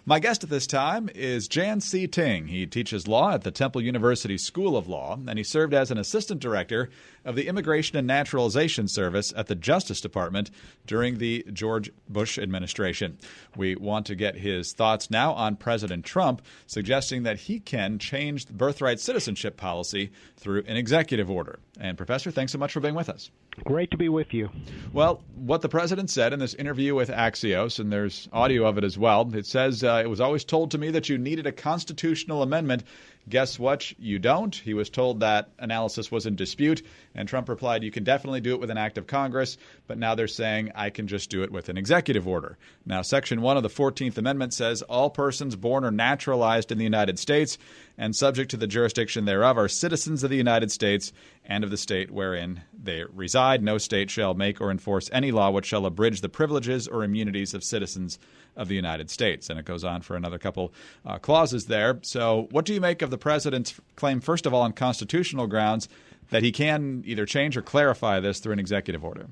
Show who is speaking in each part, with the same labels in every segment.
Speaker 1: My guest at this time is Jan C. Ting. He teaches law at the Temple University School of Law, and he served as an assistant director of the Immigration and Naturalization Service at the Justice Department during the George Bush administration. We want to get his thoughts now on President Trump, suggesting that he can change the birthright citizenship policy through an executive order. And Professor, thanks so much for being with us.
Speaker 2: Great to be with you.
Speaker 1: Well, what the president said in this interview with Axios, and there's audio of it as well, it says, it was always told to me that you needed a constitutional amendment. Guess what? You don't. He was told that analysis was in dispute, and Trump replied, you can definitely do it with an act of Congress, but now they're saying I can just do it with an executive order. Now, Section 1 of the 14th Amendment says all persons born or naturalized in the United States and subject to the jurisdiction thereof are citizens of the United States and of the state wherein they reside. No state shall make or enforce any law which shall abridge the privileges or immunities of citizens of the United States. And it goes on for another couple clauses there. So what do you make of the president's claim, first of all, on constitutional grounds, that he can either change or clarify this through an executive order?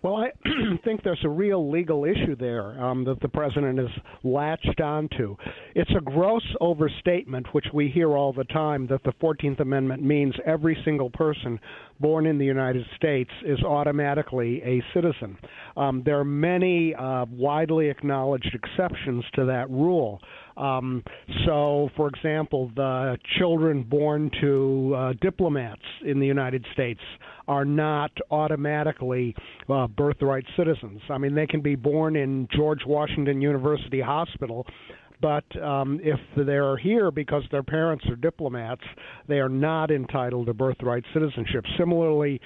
Speaker 2: Well, I think there's a real legal issue there that the president has latched onto. It's a gross overstatement, which we hear all the time, that the 14th Amendment means every single person born in the United States is automatically a citizen. There are many widely acknowledged exceptions to that rule. So, for example, the children born to diplomats in the United States are not automatically birthright citizens. I mean, they can be born in George Washington University Hospital, but if they're here because their parents are diplomats, they are not entitled to birthright citizenship. Similarly,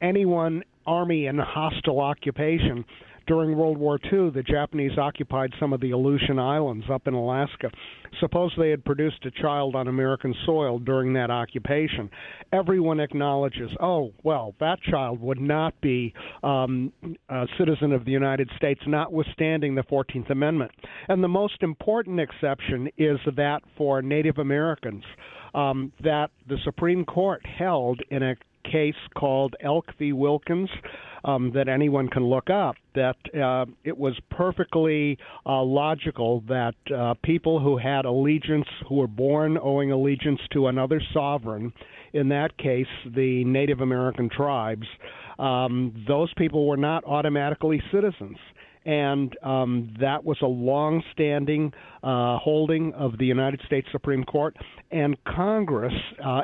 Speaker 2: anyone Army in hostile occupation. During World War II, the Japanese occupied some of the Aleutian Islands up in Alaska. Suppose they had produced a child on American soil during that occupation. Everyone acknowledges, oh, well, that child would not be a citizen of the United States, notwithstanding the 14th Amendment. And the most important exception is that for Native Americans, that the Supreme Court held in a case called Elk v. Wilkins, that anyone can look up, that it was perfectly logical that people who had allegiance, who were born owing allegiance to another sovereign, in that case the Native American tribes, those people were not automatically citizens. And that was a long-standing holding of the United States Supreme Court, and Congress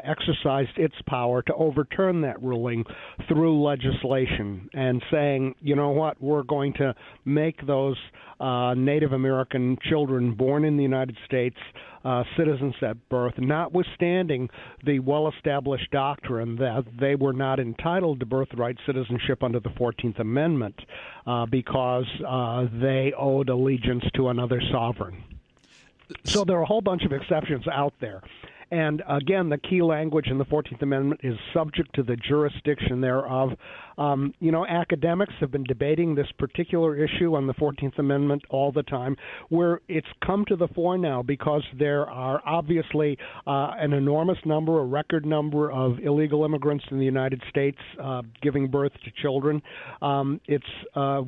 Speaker 2: exercised its power to overturn that ruling through legislation and saying, you know what, we're going to make those Native American children born in the United States citizens at birth, notwithstanding the well-established doctrine that they were not entitled to birthright citizenship under the 14th Amendment because they owed allegiance to another sovereign. So there are a whole bunch of exceptions out there. And again, the key language in the 14th Amendment is subject to the jurisdiction thereof. Academics have been debating this particular issue on the 14th Amendment all the time, where it's come to the fore now because there are obviously an enormous number, a record number of illegal immigrants in the United States giving birth to children.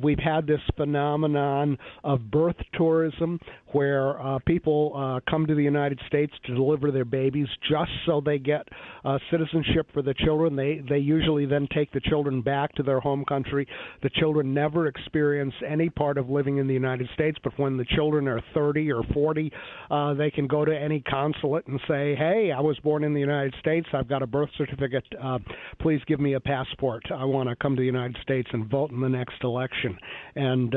Speaker 2: We've had this phenomenon of birth tourism where people come to the United States to deliver their babies just so they get citizenship for the children. They usually then take the children back to their home country. The children never experience any part of living in the United States, but when the children are 30 or 40, they can go to any consulate and say, hey, I was born in the United States. I've got a birth certificate. Please give me a passport. I want to come to the United States and vote in the next election. And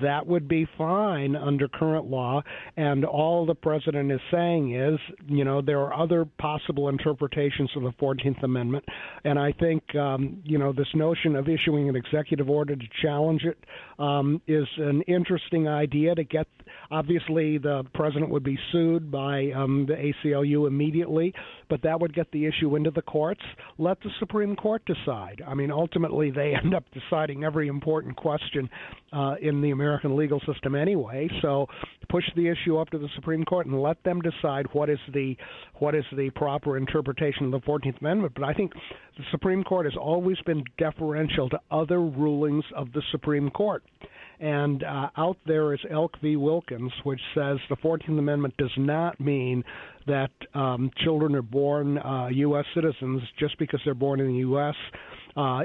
Speaker 2: that would be fine under current law. And all the president is saying is, there are other possible interpretations of the 14th Amendment. And I think, this notion of issuing an executive order to challenge it is an interesting idea to get. Obviously, the president would be sued by the ACLU immediately, but that would get the issue into the courts. Let the Supreme Court decide. I mean, ultimately, they end up deciding every important question in the American legal system anyway. So push the issue up to the Supreme Court and let them decide what is the proper interpretation of the 14th Amendment. But I think the Supreme Court has always been deferential to other rulings of the Supreme Court. And out there is Elk v. Wilkins, which says the 14th Amendment does not mean that children are born U.S. citizens just because they're born in the U.S.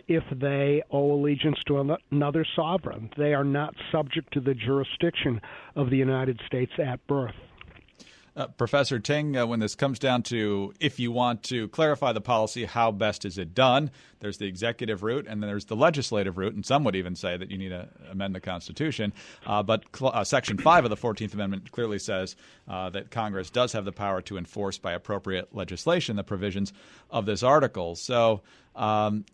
Speaker 2: If they owe allegiance to another sovereign. They are not subject to the jurisdiction of the United States at birth.
Speaker 1: Professor Ting, when this comes down to if you want to clarify the policy, how best is it done? There's the executive route, and then there's the legislative route, and some would even say that you need to amend the Constitution. But Section 5 of the 14th Amendment clearly says that Congress does have the power to enforce by appropriate legislation the provisions of this article. So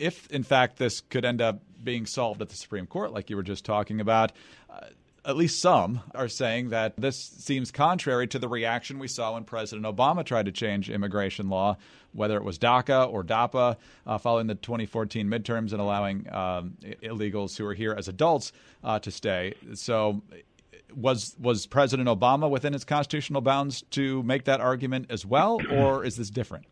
Speaker 1: if, in fact, this could end up being solved at the Supreme Court, like you were just talking about, at least some are saying that this seems contrary to the reaction we saw when President Obama tried to change immigration law, whether it was DACA or DAPA, following the 2014 midterms and allowing illegals who are here as adults to stay. So was President Obama within his constitutional bounds to make that argument as well, or is this different?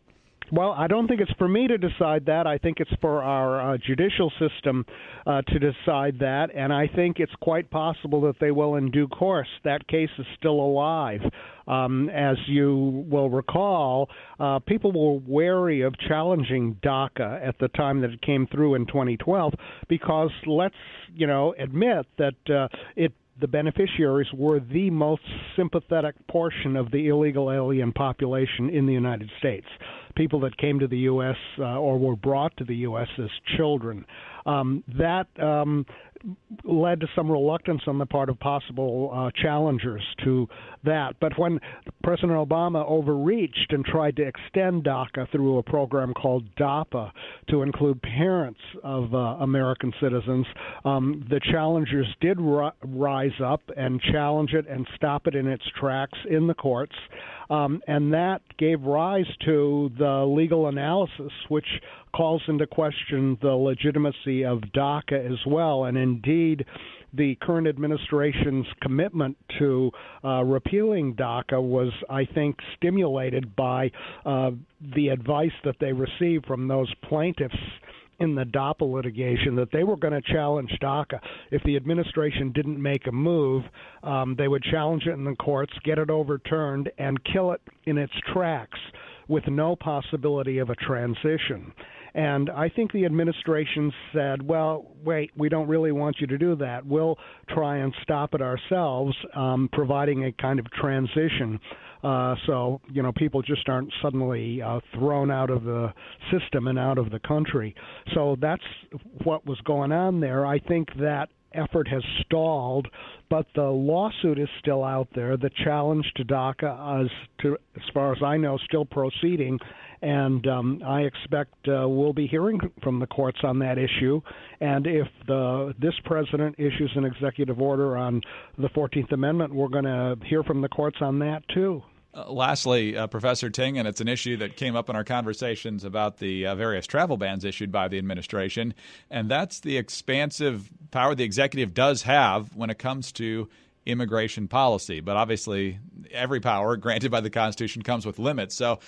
Speaker 2: Well, I don't think it's for me to decide that. I think it's for our judicial system to decide that, and I think it's quite possible that they will in due course. That case is still alive. As you will recall, people were wary of challenging DACA at the time that it came through in 2012 because let's, admit that the beneficiaries were the most sympathetic portion of the illegal alien population in the United States, people that came to the U.S. Or were brought to the U.S. as children. That led to some reluctance on the part of possible challengers to that. But when President Obama overreached and tried to extend DACA through a program called DAPA to include parents of American citizens, the challengers did rise up and challenge it and stop it in its tracks in the courts. And that gave rise to the legal analysis, which calls into question the legitimacy of DACA as well. And indeed, the current administration's commitment to repealing DACA was, I think, stimulated by the advice that they received from those plaintiffs in the DAPA litigation that they were going to challenge DACA. If the administration didn't make a move, they would challenge it in the courts, get it overturned, and kill it in its tracks with no possibility of a transition. And I think the administration said, well, wait, we don't really want you to do that. We'll try and stop it ourselves, providing a kind of transition. So, people just aren't suddenly thrown out of the system and out of the country. So that's what was going on there. I think that effort has stalled, but the lawsuit is still out there. The challenge to DACA is, as far as I know, still proceeding. And I expect we'll be hearing from the courts on that issue. And if this president issues an executive order on the 14th Amendment, we're going to hear from the courts on that, too.
Speaker 1: Lastly, Professor Ting, and it's an issue that came up in our conversations about the various travel bans issued by the administration, and that's the expansive power the executive does have when it comes to immigration policy. But obviously, every power granted by the Constitution comes with limits. So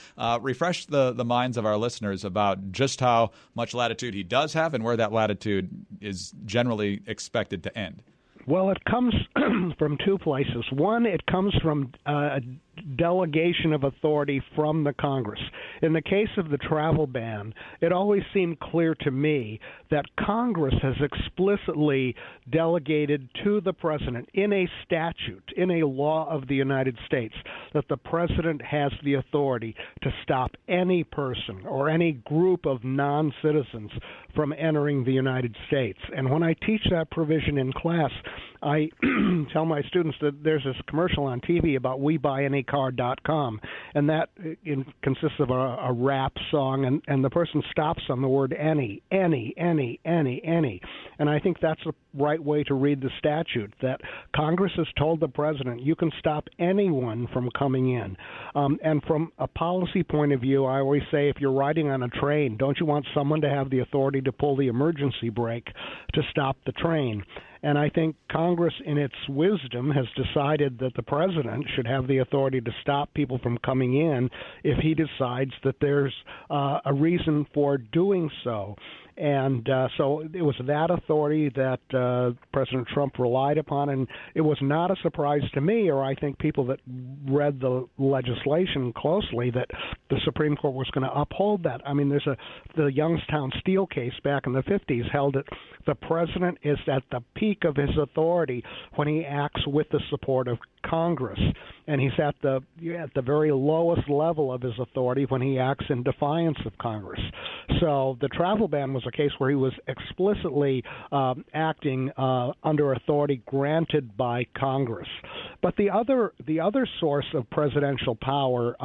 Speaker 1: refresh the minds of our listeners about just how much latitude he does have and where that latitude is generally expected to end.
Speaker 2: Well, it comes from two places. One, it comes from a delegation of authority from the Congress. In the case of the travel ban, it always seemed clear to me that Congress has explicitly delegated to the president in a statute, in a law of the United States, that the president has the authority to stop any person or any group of non-citizens from entering the United States. And when I teach that provision in class, I tell my students that there's this commercial on TV about WeBuyAnyCar.com, and that consists of a rap song, and the person stops on the word any. And I think that's the right way to read the statute, that Congress has told the president, you can stop anyone from coming in. And from a policy point of view, I always say if you're riding on a train, don't you want someone to have the authority to pull the emergency brake to stop the train? And I think Congress, in its wisdom, has decided that the president should have the authority to stop people from coming in if he decides that there's a reason for doing so. So it was that authority that President Trump relied upon, and it was not a surprise to me, or I think people that read the legislation closely, that the Supreme Court was going to uphold that. I mean, the Youngstown Steel case back in the 50s held that the president is at the peak of his authority when he acts with the support of Congress, and he's at the very lowest level of his authority when he acts in defiance of Congress. So the travel ban was a case where he was explicitly acting under authority granted by Congress. But the other source of presidential power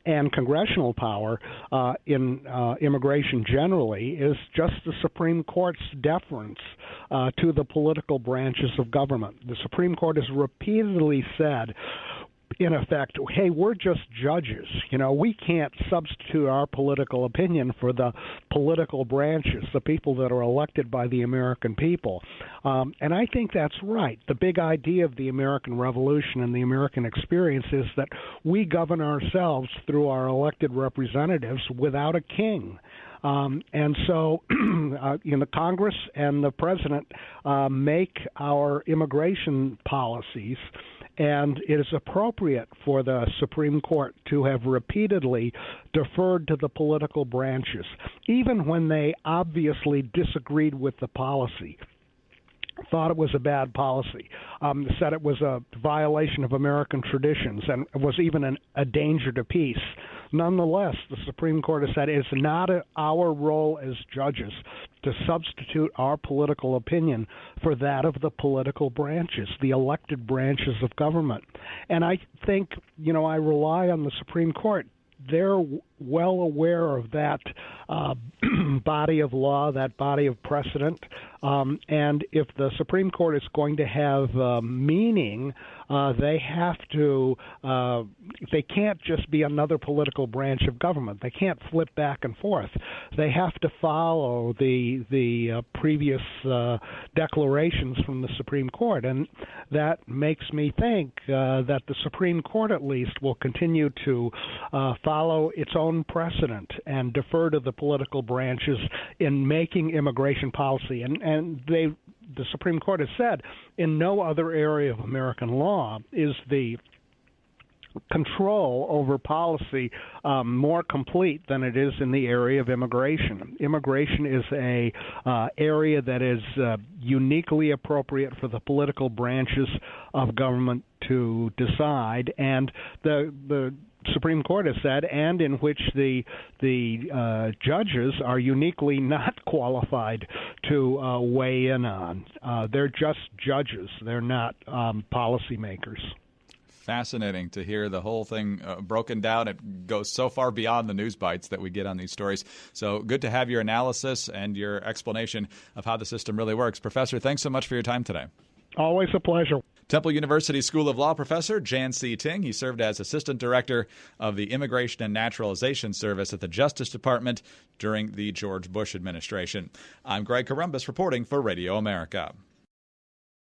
Speaker 2: and congressional power in immigration generally is just the Supreme Court's deference to the political branches of government. The Supreme Court has repeatedly said, in effect, hey, we're just judges. We can't substitute our political opinion for the political branches, the people that are elected by the American people. And I think that's right. The big idea of the American Revolution and the American experience is that we govern ourselves through our elected representatives without a king. And so, the Congress and the president make our immigration policies, and it is appropriate for the Supreme Court to have repeatedly deferred to the political branches, even when they obviously disagreed with the policy, thought it was a bad policy, said it was a violation of American traditions, and was even a danger to peace. Nonetheless, the Supreme Court has said it's not our role as judges to substitute our political opinion for that of the political branches, the elected branches of government. And I think, I rely on the Supreme Court. They're well aware of that body of law, that body of precedent. And if the Supreme Court is going to have meaning, they have to. They can't just be another political branch of government. They can't flip back and forth. They have to follow the previous declarations from the Supreme Court, and that makes me think that the Supreme Court, at least, will continue to follow its own precedent and defer to the political branches in making immigration policy. And the Supreme Court has said in no other area of American law is the control over policy more complete than it is in the area of immigration. Immigration is a area that is uniquely appropriate for the political branches of government to decide, and the Supreme Court has said, and in which the judges are uniquely not qualified to weigh in on. They're just judges. They're not policymakers.
Speaker 1: Fascinating to hear the whole thing broken down. It goes so far beyond the news bites that we get on these stories. So good to have your analysis and your explanation of how the system really works. Professor, thanks so much for your time today.
Speaker 2: Always a pleasure.
Speaker 1: Temple University School of Law professor Jan C. Ting. He served as assistant director of the Immigration and Naturalization Service at the Justice Department during the George Bush administration. I'm Greg Columbus reporting for Radio America.